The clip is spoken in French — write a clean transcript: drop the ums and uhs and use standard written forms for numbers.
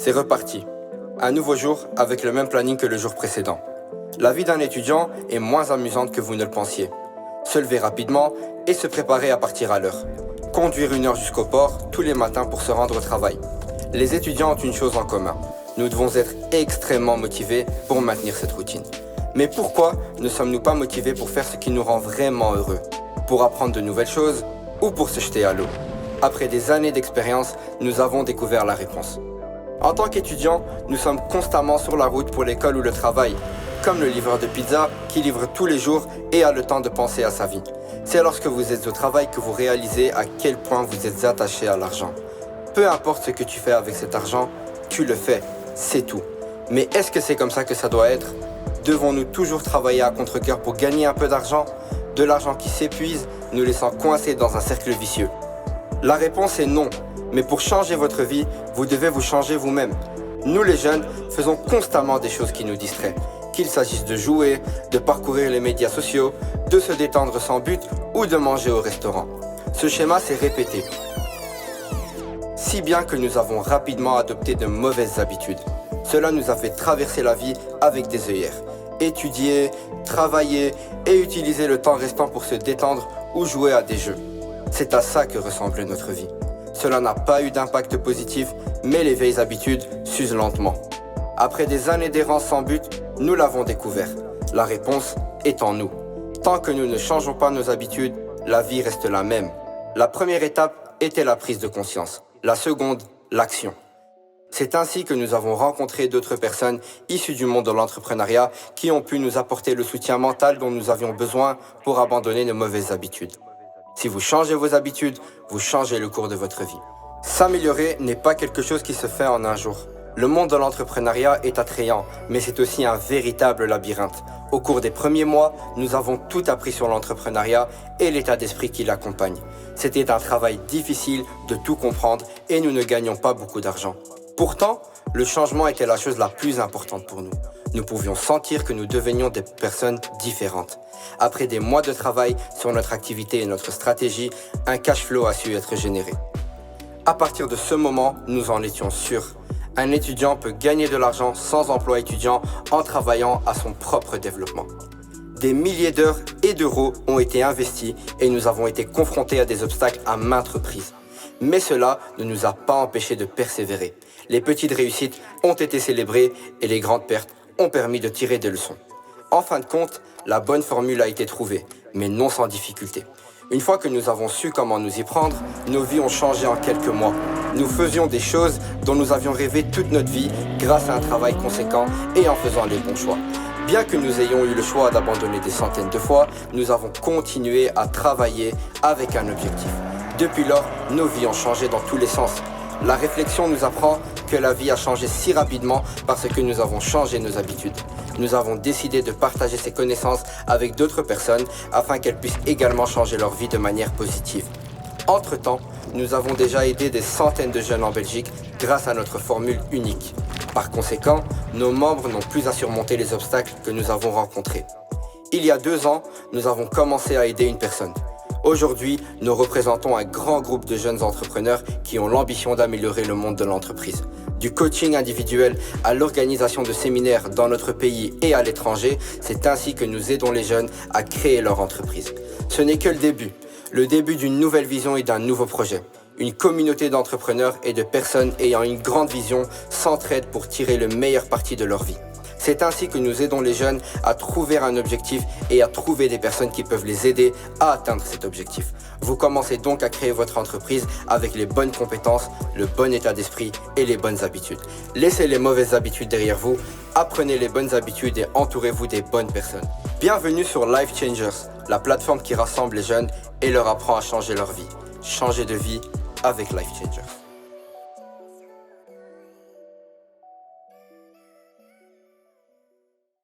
C'est reparti. Un nouveau jour avec le même planning que le jour précédent. La vie d'un étudiant est moins amusante que vous ne le pensiez. Se lever rapidement et se préparer à partir à l'heure. Conduire 1 heure jusqu'au port tous les matins pour se rendre au travail. Les étudiants ont une chose en commun. Nous devons être extrêmement motivés pour maintenir cette routine. Mais pourquoi ne sommes-nous pas motivés pour faire ce qui nous rend vraiment heureux? Pour apprendre de nouvelles choses ou pour se jeter à l'eau? Après des années d'expérience, nous avons découvert la réponse. En tant qu'étudiant, nous sommes constamment sur la route pour l'école ou le travail, comme le livreur de pizza qui livre tous les jours et a le temps de penser à sa vie. C'est lorsque vous êtes au travail que vous réalisez à quel point vous êtes attaché à l'argent. Peu importe ce que tu fais avec cet argent, tu le fais, c'est tout. Mais est-ce que c'est comme ça que ça doit être? Devons-nous toujours travailler à contre-cœur pour gagner un peu d'argent? De l'argent qui s'épuise, nous laissant coincés dans un cercle vicieux. La réponse est non. Mais pour changer votre vie, vous devez vous changer vous-même. Nous les jeunes faisons constamment des choses qui nous distraient. Qu'il s'agisse de jouer, de parcourir les médias sociaux, de se détendre sans but ou de manger au restaurant. Ce schéma s'est répété. Si bien que nous avons rapidement adopté de mauvaises habitudes. Cela nous a fait traverser la vie avec des œillères. Étudier, travailler et utiliser le temps restant pour se détendre ou jouer à des jeux. C'est à ça que ressemble notre vie. Cela n'a pas eu d'impact positif, mais les vieilles habitudes s'usent lentement. Après des années d'errance sans but, nous l'avons découvert. La réponse est en nous. Tant que nous ne changeons pas nos habitudes, la vie reste la même. La première étape était la prise de conscience. La seconde, l'action. C'est ainsi que nous avons rencontré d'autres personnes issues du monde de l'entrepreneuriat qui ont pu nous apporter le soutien mental dont nous avions besoin pour abandonner nos mauvaises habitudes. Si vous changez vos habitudes, vous changez le cours de votre vie. S'améliorer n'est pas quelque chose qui se fait en un jour. Le monde de l'entrepreneuriat est attrayant, mais c'est aussi un véritable labyrinthe. Au cours des premiers mois, nous avons tout appris sur l'entrepreneuriat et l'état d'esprit qui l'accompagne. C'était un travail difficile de tout comprendre et nous ne gagnions pas beaucoup d'argent. Pourtant, le changement était la chose la plus importante pour nous. Nous pouvions sentir que nous devenions des personnes différentes. Après des mois de travail sur notre activité et notre stratégie, un cash flow a su être généré. À partir de ce moment, nous en étions sûrs. Un étudiant peut gagner de l'argent sans emploi étudiant en travaillant à son propre développement. Des milliers d'heures et d'euros ont été investis et nous avons été confrontés à des obstacles à maintes reprises. Mais cela ne nous a pas empêchés de persévérer. Les petites réussites ont été célébrées et les grandes pertes ont permis de tirer des leçons. En fin de compte, la bonne formule a été trouvée, mais non sans difficulté. Une fois que nous avons su comment nous y prendre, nos vies ont changé en quelques mois. Nous faisions des choses dont nous avions rêvé toute notre vie grâce à un travail conséquent et en faisant les bons choix. Bien que nous ayons eu le choix d'abandonner des centaines de fois, nous avons continué à travailler avec un objectif. Depuis lors, nos vies ont changé dans tous les sens. La réflexion nous apprend que la vie a changé si rapidement parce que nous avons changé nos habitudes. Nous avons décidé de partager ces connaissances avec d'autres personnes afin qu'elles puissent également changer leur vie de manière positive. Entre-temps, nous avons déjà aidé des centaines de jeunes en Belgique grâce à notre formule unique. Par conséquent, nos membres n'ont plus à surmonter les obstacles que nous avons rencontrés. Il y a 2 ans, nous avons commencé à aider une personne. Aujourd'hui, nous représentons un grand groupe de jeunes entrepreneurs qui ont l'ambition d'améliorer le monde de l'entreprise. Du coaching individuel à l'organisation de séminaires dans notre pays et à l'étranger, c'est ainsi que nous aidons les jeunes à créer leur entreprise. Ce n'est que le début d'une nouvelle vision et d'un nouveau projet. Une communauté d'entrepreneurs et de personnes ayant une grande vision s'entraident pour tirer le meilleur parti de leur vie. C'est ainsi que nous aidons les jeunes à trouver un objectif et à trouver des personnes qui peuvent les aider à atteindre cet objectif. Vous commencez donc à créer votre entreprise avec les bonnes compétences, le bon état d'esprit et les bonnes habitudes. Laissez les mauvaises habitudes derrière vous, apprenez les bonnes habitudes et entourez-vous des bonnes personnes. Bienvenue sur Life Changers, la plateforme qui rassemble les jeunes et leur apprend à changer leur vie. Changer de vie avec Life Changers.